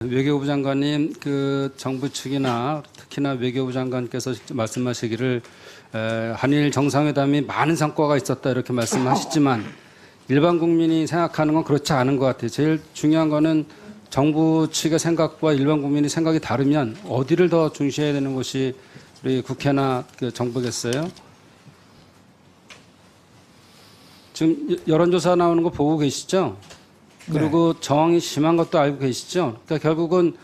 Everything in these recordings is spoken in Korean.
외교부 장관님, 그 정부 측이나 특히나 외교부 장관께서 직접 말씀하시기를 한일 정상회담이 많은 성과가 있었다 이렇게 말씀하시지만 일반 국민이 생각하는 건 그렇지 않은 것 같아요. 제일 중요한 거는 정부 측의 생각과 일반 국민의 생각이 다르면 어디를 더 중시해야 되는 것이 우리 국회나 그 정부겠어요? 지금 여론조사 나오는 거 보고 계시죠? 그리고 저항이 심한 것도 알고 계시죠? 그러니까 결국은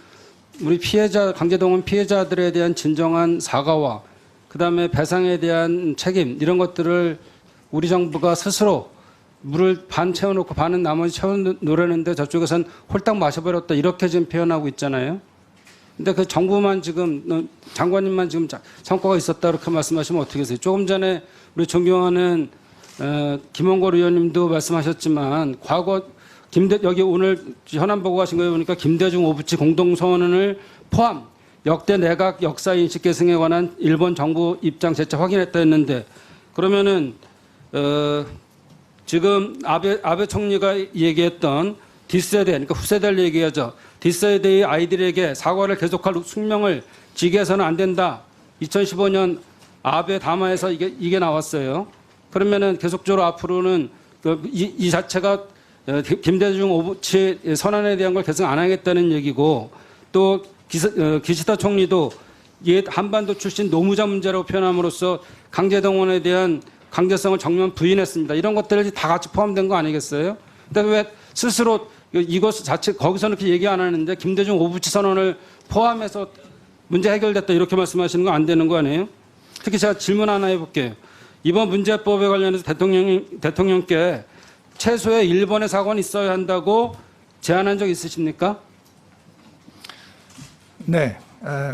우리 피해자, 강제동원 피해자들에 대한 진정한 사과와 그다음에 배상에 대한 책임 이런 것들을 우리 정부가 스스로 물을 반 채워놓고 반은 나머지 채워놓으려는데 저쪽에선 홀딱 마셔버렸다 이렇게 지금 표현하고 있잖아요. 근데 그 정부만 지금 장관님만 지금 성과가 있었다 이렇게 말씀하시면 어떻게 하세요? 조금 전에 우리 존경하는 김원걸 의원님도 말씀하셨지만 과거 여기 오늘 현안 보고 가신 거에 보니까 김대중 오부치 공동선언을 포함 역대 내각 역사인식 계승에 관한 일본 정부 입장 재차 확인했다 했는데 그러면은 지금 아베 총리가 얘기했던 뒷세대, 그러니까 후세대를 얘기하죠. 뒷세대의 아이들에게 사과를 계속할 숙명을 지게 해서는 안 된다. 2015년 아베 담화에서 이게 나왔어요. 그러면은 계속적으로 앞으로는 이 자체가 김대중 오부치 선언에 대한 걸 계속 안 하겠다는 얘기고 또 기시다 총리도 한반도 출신 노무자 문제라고 표현함으로써 강제동원에 대한 강제성을 정면 부인했습니다. 이런 것들이 다 같이 포함된 거 아니겠어요? 근데 왜 스스로 이것 자체 거기서는 그렇게 얘기 안 하는데 김대중 오부치 선언을 포함해서 문제 해결됐다 이렇게 말씀하시는 거 안 되는 거 아니에요? 특히 제가 질문 하나 해볼게요. 이번 문제법에 관련해서 대통령께 최소의 일본의 사과는 있어야 한다고 제안한 적 있으십니까? 네,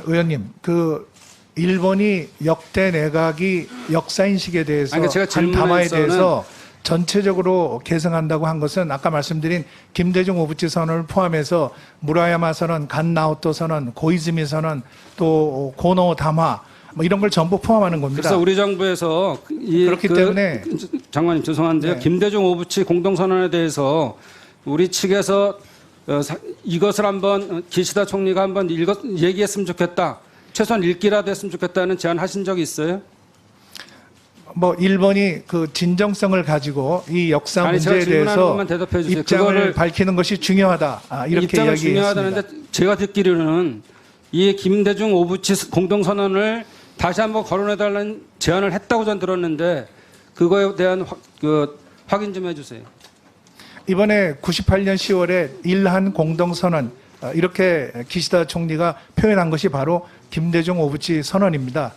의원님, 그 일본이 역대 내각이 역사인식에 대해서 아니, 그러니까 제가 한 담화에 대해서 전체적으로 개성한다고 한 것은 아까 말씀드린 김대중 오부치 선언을 포함해서 무라야마 선언, 간나오토 선언, 고이즈미 선언, 또 고노 담화 뭐 이런 걸 전부 포함하는 겁니다. 그래서 우리 정부에서 그렇기 때문에 장관님 죄송한데요. 네. 김대중 오부치 공동선언에 대해서 우리 측에서 이것을 한번 기시다 총리가 한번 얘기했으면 좋겠다. 최소한 읽기라도 했으면 좋겠다는 제안 하신 적이 있어요? 뭐 일본이 그 진정성을 가지고 이 역사 아니, 문제에 대해서 입장을 그거를 밝히는 것이 중요하다. 이렇게 입장을 이야기했습니다. 중요하다는데 제가 듣기로는 이 김대중 오부치 공동선언을 다시 한번 거론해달라는 제안을 했다고 전 들었는데 그거에 대한 확인 좀 해주세요. 이번에 98년 10월에 일한 공동선언 이렇게 기시다 총리가 표현한 것이 바로 김대중 오부치 선언입니다.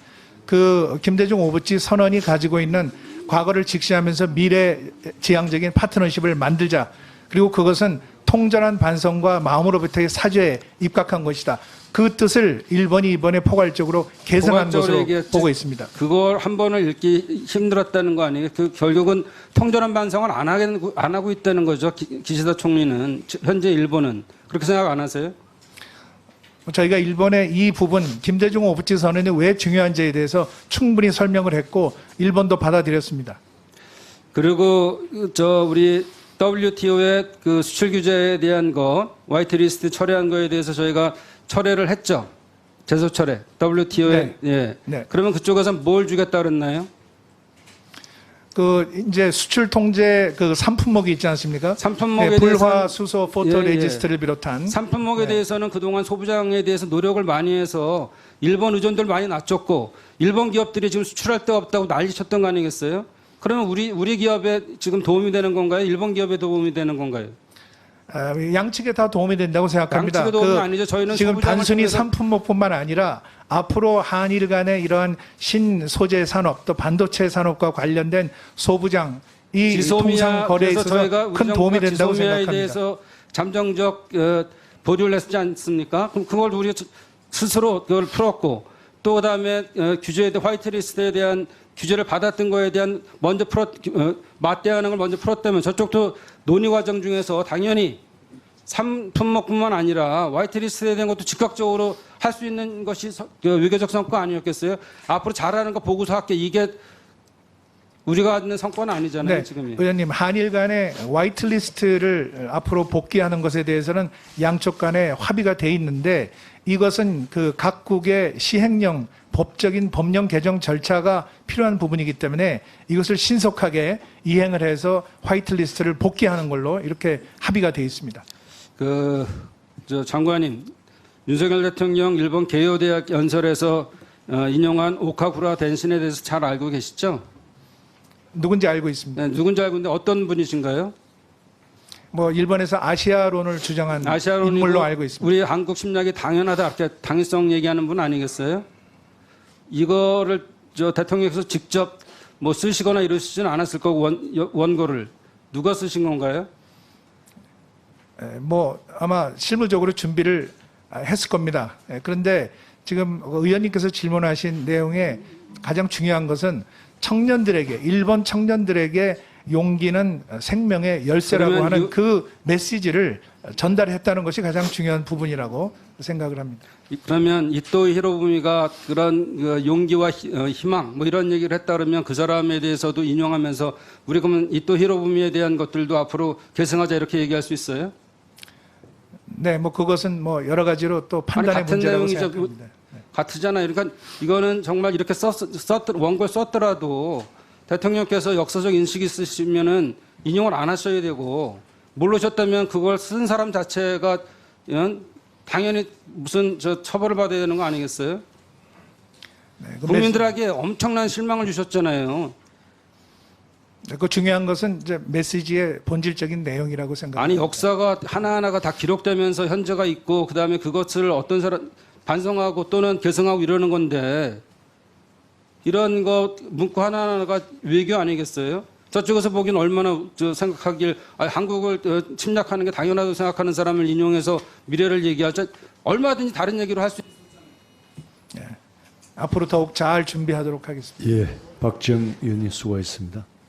그 김대중 오부치 선언이 가지고 있는 과거를 직시하면서 미래 지향적인 파트너십을 만들자. 그리고 그것은 통전한 반성과 마음으로부터의 사죄에 입각한 것이다. 그 뜻을 일본이 이번에 포괄적으로 개성한 것으로 보고 있습니다. 그걸 한 번을 읽기 힘들었다는 거 아니에요? 결국은 통전한 반성을 안 하고 있다는 거죠. 기시다 총리는 현재 일본은 그렇게 생각 안 하세요? 저희가 일본의 이 부분 김대중 오부치 선언이 왜 중요한지에 대해서 충분히 설명을 했고 일본도 받아들였습니다. 그리고 우리 WTO의 그 수출 규제에 대한 거 화이트리스트 철회한 거에 대해서 저희가 철회를 했죠. 제소 철회. WTO에 예. 네. 그러면 그쪽에서 뭘 주겠다 그랬나요? 그 이제 수출 통제 그 상품목이 있지 않습니까? 상품목에 네, 불화, 대해서는 수소, 포토 레지스트를 비롯한 상품목에 대해서는 그동안 소부장에 대해서 노력을 많이 해서 일본 의존도를 많이 낮췄고 일본 기업들이 지금 수출할 데가 없다고 난리쳤던 거 아니겠어요? 그러면 우리 기업에 지금 도움이 되는 건가요? 일본 기업에 도움이 되는 건가요? 양측에 다 도움이 된다고 생각합니다. 양측에 도움이 아니죠. 저희는 지금 단순히 통해서 상품목뿐만 아니라 앞으로 한일 간의 이러한 신소재 산업 또 반도체 산업과 관련된 소부장 이 통상 거래에 있어서 큰 도움이 된다고 생각합니다. 대해서 잠정적 보류를 했지 않습니까? 그럼 그걸 우리가 스스로 그걸 풀었고 또 그다음에 규제에 대한 화이트리스트에 대한 규제를 받았던 거에 대한 먼저 맞대응하는 걸 먼저 풀었다면 저쪽도 논의 과정 중에서 당연히 상품목뿐만 아니라 화이트리스트에 대한 것도 즉각적으로 할 수 있는 것이 외교적 성과 아니었겠어요? 앞으로 잘하는 거 보고서 할게 이게 우리가 갖는 성과는 아니잖아요. 네, 지금이. 의원님 한일 간의 화이트리스트를 앞으로 복귀하는 것에 대해서는 양쪽 간에 합의가 돼 있는데 이것은 그 각국의 시행령 법적인 법령 개정 절차가 필요한 부분이기 때문에 이것을 신속하게 이행을 해서 화이트리스트를 복귀하는 걸로 이렇게 합의가 돼 있습니다. 장관님, 윤석열 대통령 일본 게이오 대학 연설에서 인용한 오카구라 덴신에 대해서 잘 알고 계시죠? 누군지 알고 있습니다. 네, 누군지 알고 있는데 어떤 분이신가요? 뭐 일본에서 아시아론을 주장한 인물로 알고 있습니다. 우리 한국 심리학이 당연하다, 이렇게 당위성 얘기하는 분 아니겠어요? 이거를 대통령께서 직접 뭐 쓰시거나 이러시지는 않았을 거고 원고를 누가 쓰신 건가요? 뭐 아마 실무적으로 준비를 했을 겁니다. 그런데 지금 의원님께서 질문하신 내용에 가장 중요한 것은 청년들에게 일본 청년들에게 용기는 생명의 열쇠라고 하는 그 메시지를 전달했다는 것이 가장 중요한 부분이라고 생각을 합니다. 그러면 이토 히로부미가 그런 용기와 희망 뭐 이런 얘기를 했다 그러면 그 사람에 대해서도 인용하면서 우리 그러면 이토 히로부미에 대한 것들도 앞으로 계승하자 이렇게 얘기할 수 있어요? 네, 뭐 그것은 뭐 여러 가지로 또 판단의 같은 문제라고 내용이죠. 생각합니다. 같으잖아요. 그러니까 이거는 정말 이렇게 원고를 썼더라도 대통령께서 역사적 인식이 있으시면은 인용을 안 하셔야 되고 모르셨다면 그걸 쓴 사람 자체가 당연히 무슨 처벌을 받아야 되는 거 아니겠어요? 네, 국민들에게 엄청난 실망을 주셨잖아요. 그 중요한 것은 이제 메시지의 본질적인 내용이라고 생각합니다. 아니 역사가 하나하나가 다 기록되면서 현재가 있고 그다음에 그것을 어떤 사람 반성하고 또는 개성하고 이러는 건데 이런 거 문구 하나하나가 외교 아니겠어요? 저쪽에서 보기엔 얼마나 생각하길 한국을 침략하는 게 당연하다고 생각하는 사람을 인용해서 미래를 얘기하자 얼마든지 다른 얘기로 할 수 있습니다. 앞으로 더욱 잘 준비하도록 하겠습니다. 예, 박지영 의원님 수고했습니다.